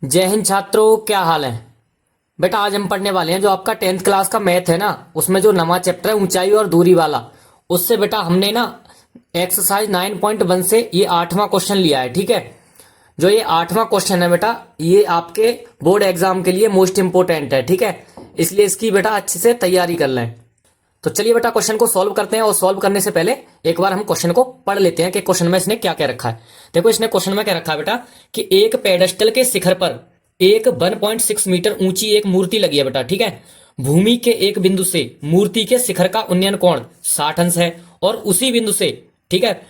जय हिंद छात्रों, क्या हाल है। बेटा आज हम पढ़ने वाले हैं जो आपका 10th क्लास का मैथ है ना, उसमें जो नवा चैप्टर है ऊंचाई और दूरी वाला, उससे बेटा हमने ना एक्सरसाइज 9.1 से ये 8वां क्वेश्चन लिया है। ठीक है, जो ये 8वां क्वेश्चन है बेटा, ये आपके बोर्ड एग्जाम के लिए मोस्ट इंपोर्टेंट है। ठीक है, इसलिए इसकी बेटा अच्छे से तैयारी कर लें। तो चलिए बेटा क्वेश्चन को सॉल्व करते हैं, और सॉल्व करने से पहले एक बार हम क्वेश्चन को पढ़ लेते हैं कि क्वेश्चन में इसने क्या क्या रखा है। देखो इसने क्वेश्चन में क्या रखा है बेटा कि एक पेडेस्टल के शिखर पर एक 1.6 मीटर ऊंची एक मूर्ति लगी है बेटा। ठीक है, भूमि के एक बिंदु से मूर्ति के शिखर का उन्नयन कोण 60 अंश है, और उसी बिंदु से, ठीक है,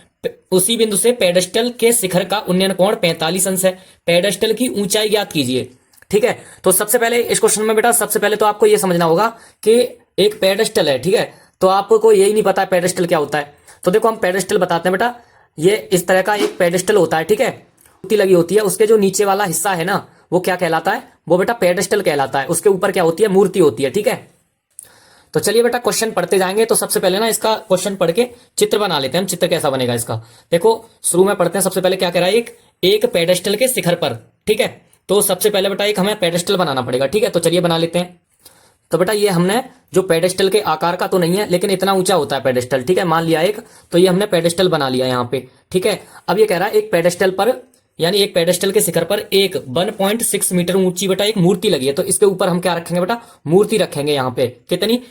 उसी बिंदु से पेडेस्टल के शिखर का उन्नयन कोण 45 अंश है। पेडेस्टल की ऊंचाई ज्ञात कीजिए। ठीक है, तो सबसे पहले इस क्वेश्चन में बेटा सबसे पहले तो आपको यह समझना होगा कि एक पेडेस्टल है। ठीक है, तो आपको यही नहीं पता है पेडेस्टल क्या होता है। तो देखो हम पेडेस्टल बताते हैं बेटा। ये इस तरह का एक पेडेस्टल होता है। ठीक है, मूर्ति लगी होती है, उसके जो नीचे वाला हिस्सा है ना, वो क्या कहलाता है, वो बेटा पेडेस्टल कहलाता है। उसके ऊपर क्या होती है, मूर्ति होती है। ठीक है, तो चलिए बेटा क्वेश्चन पढ़ते जाएंगे। तो सबसे पहले ना इसका क्वेश्चन पढ़ के चित्र बना लेते हैं हम। चित्र कैसा बनेगा इसका, देखो शुरू में पढ़ते हैं। सबसे पहले क्या कह रहा है, एक पेडेस्टल के शिखर पर। ठीक है, तो सबसे पहले बेटा एक हमें पेडेस्टल बनाना पड़ेगा। ठीक है, तो चलिए बना लेते हैं। तो बेटा ये हमने जो पेडेस्टल के आकार का तो नहीं है, लेकिन इतना ऊंचा होता है पेडेस्टल। ठीक है, मान लिया एक, तो ये हमने पेडेस्टल बना लिया यहाँ पे। ठीक है, अब ये कह रहा है एक पेडेस्टल पर, यानी एक पेडेस्टल के शिखर पर एक 1.6 मीटर ऊंची बेटा एक मूर्ति लगी है। तो इसके ऊपर हम क्या रखेंगे बेटा, मूर्ति रखेंगे। यहाँ पे कितनी,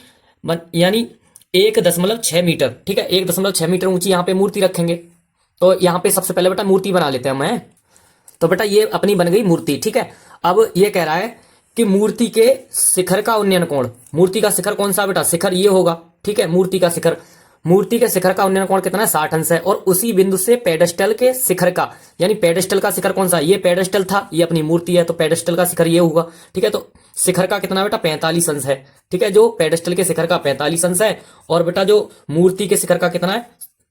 यानी 1.6 मीटर। ठीक है, 1.6 मीटर ऊंची यहाँ पे मूर्ति रखेंगे। तो यहाँ पे सबसे पहले बेटा मूर्ति बना लेते हैं हम। तो बेटा ये अपनी बन गई मूर्ति। ठीक है, अब ये कह रहा है कि मूर्ति के शिखर का उन्नयन कोण, मूर्ति का शिखर कौन सा बेटा, शिखर ये होगा। ठीक है, मूर्ति का शिखर, मूर्ति के शिखर का उन्नयन कोण कितना है, 60 अंश है। और उसी बिंदु से पेडेस्टल के शिखर का, यानी पेडेस्टल का शिखर कौन सा, ये पेडेस्टल था, ये अपनी मूर्ति है, तो पेडेस्टल का शिखर ये होगा। ठीक है, तो शिखर का कितना बेटा, 45 अंश है। ठीक है, जो पेडेस्टल के शिखर का 45 अंश है, और बेटा जो मूर्ति के शिखर का कितना है,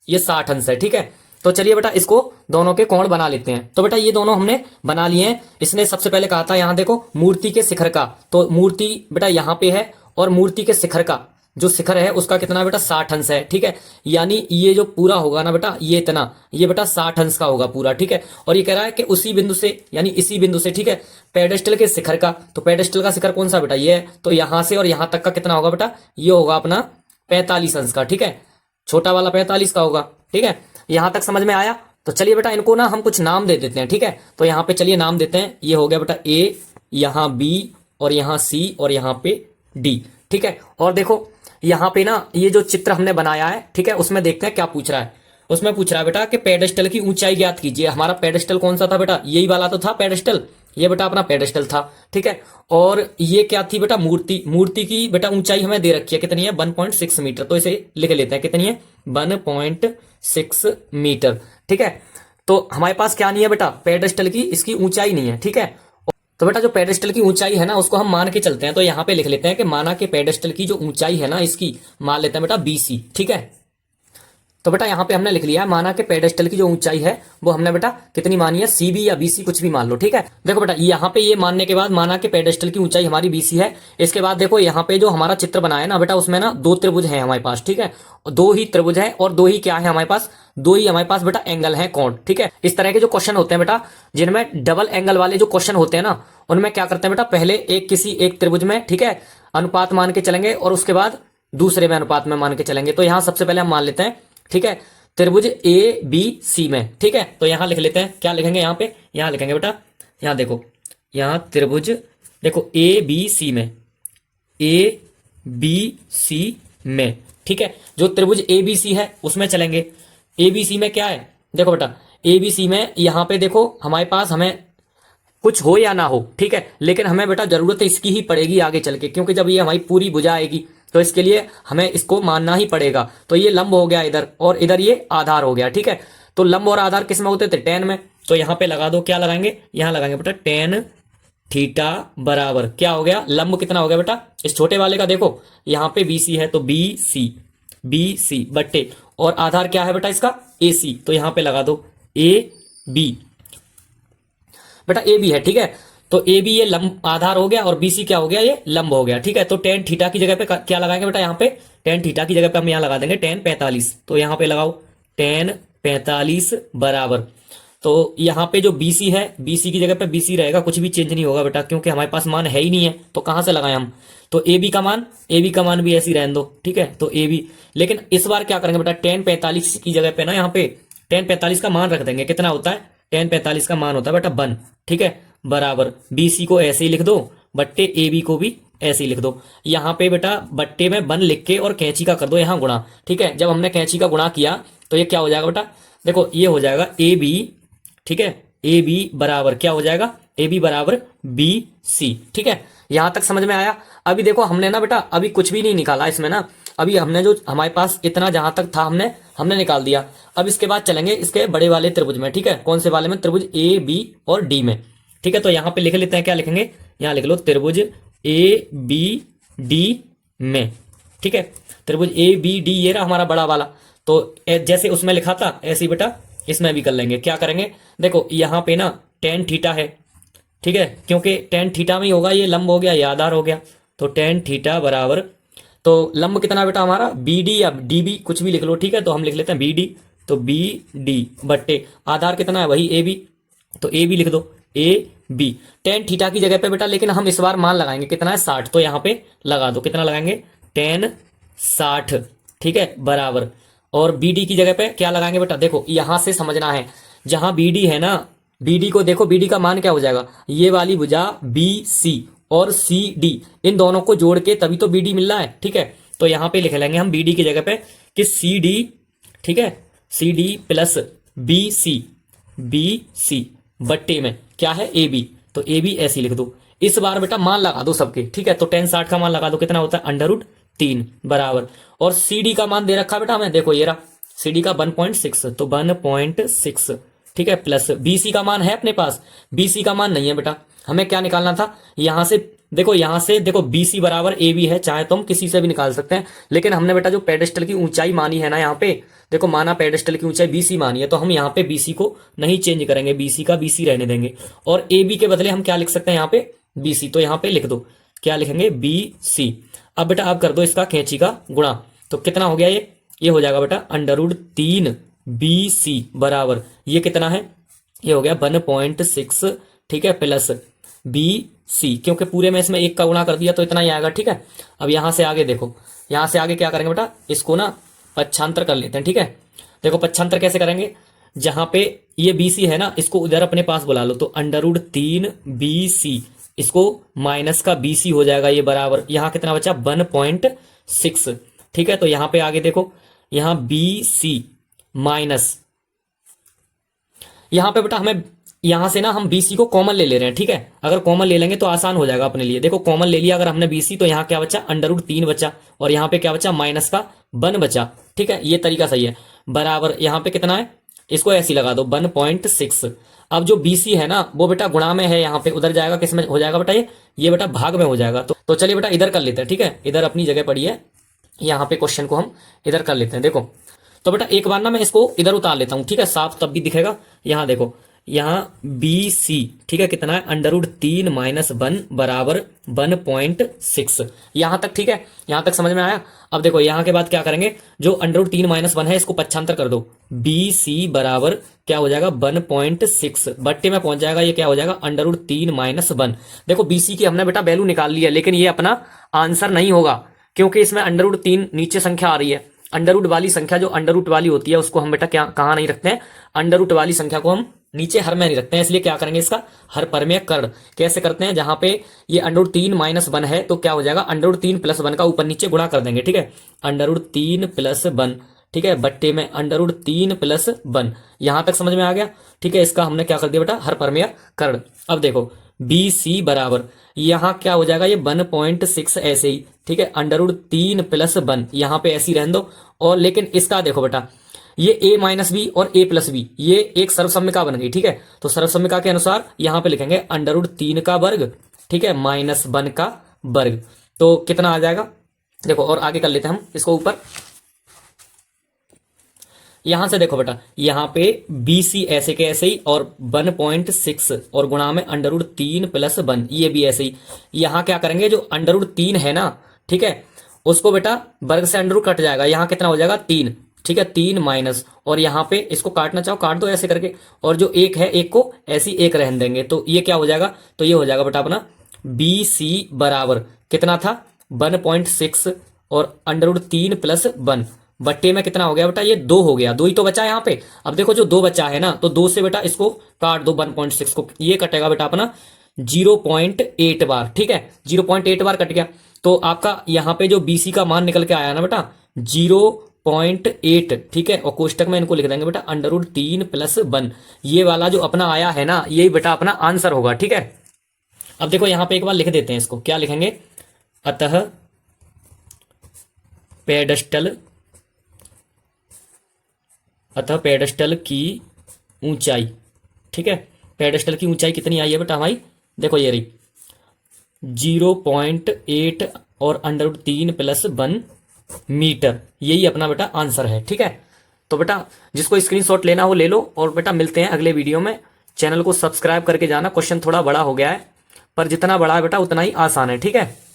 ये 60 अंश है। ठीक है, तो चलिए बेटा इसको दोनों के कोण बना लेते हैं। तो बेटा ये दोनों हमने बना लिए हैं। इसने सबसे पहले कहा था, यहां देखो मूर्ति के शिखर का, तो मूर्ति बेटा यहां पे है, और मूर्ति के शिखर का जो शिखर है उसका कितना बेटा, 60 अंश है। ठीक है, यानी ये जो पूरा होगा ना बेटा, ये इतना, ये बेटा 60 अंश का होगा पूरा। ठीक है, और ये कह रहा है कि उसी बिंदु से, यानी इसी बिंदु से, ठीक है, पेडेस्टल के शिखर का, तो पेडेस्टल का शिखर कौन सा बेटा, ये है, तो यहां से और यहां तक का कितना होगा बेटा, ये होगा अपना 45 अंश का। ठीक है, छोटा वाला 45 का होगा। ठीक है, यहां तक समझ में आया। तो चलिए बेटा इनको ना हम कुछ नाम दे देते हैं। ठीक है, तो यहां पे चलिए नाम देते हैं। ये हो गया बेटा ए, यहां बी, और यहां सी, और यहां पे डी। ठीक है, और देखो यहां पे ना ये जो चित्र हमने बनाया है, ठीक है, उसमें देखते हैं क्या पूछ रहा है। उसमें पूछ रहा है बेटा कि पेडेस्टल की ऊंचाई ज्ञात कीजिए। हमारा पेडेस्टल कौन सा था बेटा, यही वाला तो था पेडेस्टल, ये बेटा अपना पेडेस्टल था। ठीक है, और ये क्या थी बेटा, मूर्ति। मूर्ति की बेटा ऊंचाई हमें दे रखी है, कितनी है, 1.6 मीटर। तो इसे लिख लेते हैं, कितनी है, 1.6 मीटर। ठीक है, तो हमारे पास क्या नहीं है बेटा, पेडेस्टल की इसकी ऊंचाई नहीं है। ठीक है, तो बेटा जो पेडेस्टल की ऊंचाई है ना, उसको हम मान के चलते हैं। तो यहां पे लिख लेते हैं कि माना के पेडेस्टल की जो ऊंचाई है ना, इसकी मान लेते हैं बेटा BC। ठीक है, तो बेटा यहां पे हमने लिख लिया है, माना के पेडेस्टल की जो ऊंचाई है वो हमने बेटा कितनी मानी है, CB या BC, कुछ भी मान लो। ठीक है, देखो बेटा यहाँ पे ये मानने के बाद माना के पेडेस्टल की ऊंचाई हमारी BC है। इसके बाद देखो यहाँ पे जो हमारा चित्र बनाया ना बेटा, उसमें ना दो त्रिभुज है हमारे पास। ठीक है, दो ही त्रिभुज है, और दो ही क्या है हमारे पास, दो ही हमारे पास बेटा एंगल है, कोण। ठीक है, इस तरह के जो क्वेश्चन होते हैं बेटा, जिनमें डबल एंगल वाले जो क्वेश्चन होते हैं ना, उनमें क्या करते हैं बेटा, पहले किसी एक त्रिभुज में, ठीक है, अनुपात मान के चलेंगे, और उसके बाद दूसरे में अनुपात में मान के चलेंगे। तो यहां सबसे पहले हम मान लेते हैं, ठीक है, त्रिभुज ABC में। ठीक है, तो यहां लिख लेते हैं, क्या लिखेंगे यहाँ पे, यहां लिखेंगे बेटा, यहां देखो, यहां त्रिभुज देखो ABC में, ABC में। ठीक है, जो त्रिभुज ABC है उसमें चलेंगे। ABC में क्या है, देखो बेटा ABC में यहां पे देखो हमारे पास, हमें कुछ हो या ना हो, ठीक है, लेकिन हमें बेटा जरूरत इसकी ही पड़ेगी आगे चल के, क्योंकि जब ये हमारी पूरी भुजा आएगी तो इसके लिए हमें इसको मानना ही पड़ेगा। तो ये लंब हो गया इधर, और इधर ये आधार हो गया। ठीक है, तो लंब और आधार किस में होते थे, tan में। तो यहां पे लगा दो, क्या लगाएंगे, यहां लगाएंगे बेटा tan थीटा बराबर क्या हो गया, लंब कितना हो गया बेटा, इस छोटे वाले का देखो यहाँ पे BC है, तो BC बट्टे, और आधार क्या है बेटा इसका, AC। तो यहां पे लगा दो AB बेटा, AB है। ठीक है, तो AB ये लंब आधार हो गया, और BC क्या हो गया, ये लंब हो गया। ठीक है, तो tan थीटा की जगह पे क्या लगाएंगे बेटा, यहाँ पे tan थीटा की जगह पे हम यहाँ लगा देंगे tan 45। तो यहाँ पे लगाओ tan 45 बराबर, तो यहाँ पे जो BC है, BC की जगह पे BC रहेगा, कुछ भी चेंज नहीं होगा बेटा, क्योंकि हमारे पास मान है ही नहीं है, तो कहाँ से लगाएं हम। तो AB का मान भी ऐसे ही रहने दो, ठीक है। तो AB, लेकिन इस बार क्या करेंगे बेटा, tan 45 की जगह पे ना यहाँ पे tan 45 का मान रख देंगे। कितना होता है tan 45 का मान होता है बेटा 1, ठीक है, बराबर BC को ऐसे ही लिख दो, बट्टे AB को भी ऐसे ही लिख दो। यहाँ पे बेटा बट्टे में 1 लिख के और कैंची का कर दो यहाँ गुणा, ठीक है। जब हमने कैंची का गुणा किया तो ये क्या हो जाएगा बेटा, देखो ये हो जाएगा AB, ठीक है, AB बराबर क्या हो जाएगा, AB बराबर BC, ठीक है। यहां तक समझ में आया। अभी देखो हमने ना बेटा अभी कुछ भी नहीं निकाला इसमें ना, अभी हमने जो हमारे पास इतना जहां तक था हमने निकाल दिया। अब इसके बाद चलेंगे इसके बड़े वाले त्रिभुज में, ठीक है। कौन से वाले में, त्रिभुज AB और D में, ठीक है। तो यहाँ पे लिख लेते हैं, क्या लिखेंगे, यहाँ लिख लो त्रिभुज ABD में, ठीक है। त्रिभुज ABD ये रहा हमारा बड़ा वाला। तो जैसे उसमें लिखा था ऐसे ही बेटा इसमें भी कर लेंगे। क्या करेंगे, देखो यहाँ पे ना tan थीटा है, ठीक है, क्योंकि tan थीटा में ही होगा, ये लंब हो गया, ये आधार हो गया। तो tan थीटा बराबर, तो लंब कितना बेटा हमारा BD या DB कुछ भी लिख लो, ठीक है। तो हम लिख लेते हैं BD, तो BD बट्टे आधार कितना है वही AB, तो AB लिख दो AB। tan थीटा की जगह पे बेटा लेकिन हम इस बार मान लगाएंगे, कितना है 60, तो यहाँ पे लगा दो, कितना लगाएंगे tan 60, ठीक है, बराबर। और BD की जगह पे क्या लगाएंगे बेटा, देखो यहां से समझना है, जहां BD है ना, BD को देखो, BD का मान क्या हो जाएगा, ये वाली भुजा BC और CD, इन दोनों को जोड़ के तभी तो BD मिल रहा है, ठीक है। तो यहां पे लिख लेंगे हम BD की जगह पे कि CD, ठीक है, CD प्लस BC बट्टे में क्या है AB, तो AB ऐसे लिख दो। इस बार बेटा मान लगा दो सबके, ठीक है। तो tan 60 का मान लगा दो, कितना होता है √3 बराबर। और CD का मान दे रखा बेटा हमें, देखो ये रहा CD का 1.6, तो 1.6, ठीक है, प्लस BC का मान है अपने पास, BC का मान नहीं है बेटा, हमें क्या निकालना था, यहां से देखो BC बराबर AB है, चाहे तो हम किसी से भी निकाल सकते हैं, लेकिन हमने बेटा जो पेडेस्टल की ऊंचाई मानी है ना, यहाँ पे देखो माना पेडेस्टल की ऊंचाई BC मानी है, तो हम यहाँ पे BC को नहीं चेंज करेंगे, BC का BC रहने देंगे, और AB के बदले हम क्या लिख सकते हैं यहाँ पे BC, तो यहाँ पे लिख दो, क्या लिखेंगे BC। अब बेटा आप कर दो इसका कैंची का गुणा, तो कितना हो गया ये हो जाएगा बेटा √3 BC बराबर, ये कितना है, ये हो गया 1.6, ठीक है, प्लस BC, क्योंकि पूरे में इसमें 1 का गुणा कर दिया तो इतना ही आएगा, ठीक है। अब यहां से आगे देखो, यहां से आगे क्या करेंगे बेटा, इसको ना पक्षांतर कर लेते हैं, ठीक है। देखो पक्षांतर कैसे करेंगे, जहां पे ये BC है ना, इसको उधर अपने पास बुला लो, तो √3 BC, इसको माइनस का BC हो जाएगा, ये बराबर, यहां कितना बचा 1.6, ठीक है। तो यहां पे आगे देखो, यहां BC माइनस, यहां पे बेटा हमें यहां से ना हम BC को कॉमन ले रहे हैं, ठीक है। अगर कॉमन ले लेंगे तो आसान हो जाएगा अपने लिए। देखो कॉमन ले लिया अगर हमने BC, तो यहाँ क्या बचा √3 बचा, और यहाँ पे क्या बचा माइनस का 1 बचा, ठीक है, ये तरीका सही है, बराबर। यहाँ पे कितना है, इसको ऐसे लगा दो 1.6। अब जो BC है ना वो बेटा गुणा में है, यहाँ पे उधर जाएगा, किस में हो जाएगा बेटा, ये बेटा भाग में हो जाएगा। तो चलिए बेटा इधर कर लेते हैं, ठीक है, इधर अपनी जगह पड़ी है, यहाँ पे क्वेश्चन को हम इधर कर लेते हैं। देखो तो बेटा एक बार ना मैं इसको इधर उतार लेता हूँ, ठीक है, साफ तब भी दिखेगा। यहाँ देखो, यहाँ BC, ठीक है, कितना है √3 माइनस 1 बराबर 1.6, यहां तक ठीक है, यहां तक समझ में आया। अब देखो यहाँ के बाद क्या करेंगे, जो √3 माइनस 1 है इसको पक्षांतर कर दो, BC बराबर क्या हो जाएगा 1.6 बट्टे में पहुंच जाएगा, ये क्या हो जाएगा √3 माइनस 1। देखो BC की हमने बेटा वैल्यू निकाल ली है, लेकिन ये अपना आंसर नहीं होगा, क्योंकि इसमें √3 नीचे संख्या आ रही है। अंडर वाली संख्या जो अंडर वाली होती है उसको हम बेटा क्या कहाँ नहीं रखते हैं, अंडर वाली संख्या को हम नीचे हर में नहीं रखते हैं, इसलिए क्या करेंगे इसका हर परमेय कर्ण। कैसे करते हैं, जहां पे ये √3 माइनस 1 है तो क्या हो जाएगा √3 प्लस 1 का ऊपर नीचे गुणा कर देंगे, ठीक है, √3 प्लस 1, ठीक है, बट्टे में √3 प्लस 1। यहां तक समझ में आ गया, ठीक है। इसका हमने क्या कर दिया बेटा हर परमेय कर्ण। अब देखो BC बराबर यहां क्या हो जाएगा, ये 1.6 ऐसे ही, ठीक है, √3 प्लस 1 यहां पे ऐसे ही रहने दो। और लेकिन इसका देखो बेटा ये a माइनस बी और a प्लस बी ये एक सर्वसम्मिका बन गई, ठीक है। तो सर्वसम्मिका के अनुसार यहां पे लिखेंगे √3 का वर्ग, ठीक है, माइनस 1 का वर्ग, तो कितना आ जाएगा। देखो और आगे कर लेते हैं हम इसको ऊपर, यहां से देखो बेटा यहां पे BC ऐसे के ऐसे ही और 1.6 और गुणा में √3 प्लस 1 ये भी ऐसे ही। यहां क्या करेंगे, जो √3 है ना, ठीक है, उसको बेटा वर्ग से अंडर कट जाएगा, यहां कितना हो जाएगा 3, ठीक है, 3 माइनस, और यहाँ पे इसको काटना चाहो काट दो ऐसे करके, और जो एक है एक को ऐसी एक रहने देंगे, तो ये क्या हो जाएगा, तो ये हो जाएगा बेटा अपना बी सी बराबर कितना था 1.6 और √3 प्लस 1 बट्टे में कितना हो गया बेटा, ये 2 हो गया, 2 ही तो बचा है यहाँ पे। अब देखो जो 2 बचा है ना, तो 2 से बेटा इसको काट दो 1.6 को, ये कटेगा बेटा अपना 0.8 बार। ठीक है, 0.8 बार कट गया, तो आपका यहाँ पे जो बीसी का मान निकल के आया ना बेटा 0.8। ठीक है, और कोष्टक में इनको लिख देंगे बेटा √3 प्लस 1, ये वाला जो अपना आया है ना, यही बेटा अपना आंसर होगा। ठीक है, अब देखो यहां पे एक बार लिख देते हैं इसको, क्या लिखेंगे, अतः पेडस्टल की ऊंचाई, ठीक है, पेडस्टल की ऊंचाई कितनी आई है बेटा हमारी, देखो ये रही 0.8 और √3 प्लस 1 मीटर, यही अपना बेटा आंसर है। ठीक है, तो बेटा जिसको स्क्रीनशॉट लेना हो ले लो, और बेटा मिलते हैं अगले वीडियो में। चैनल को सब्सक्राइब करके जाना, क्वेश्चन थोड़ा बड़ा हो गया है, पर जितना बड़ा है बेटा उतना ही आसान है। ठीक है।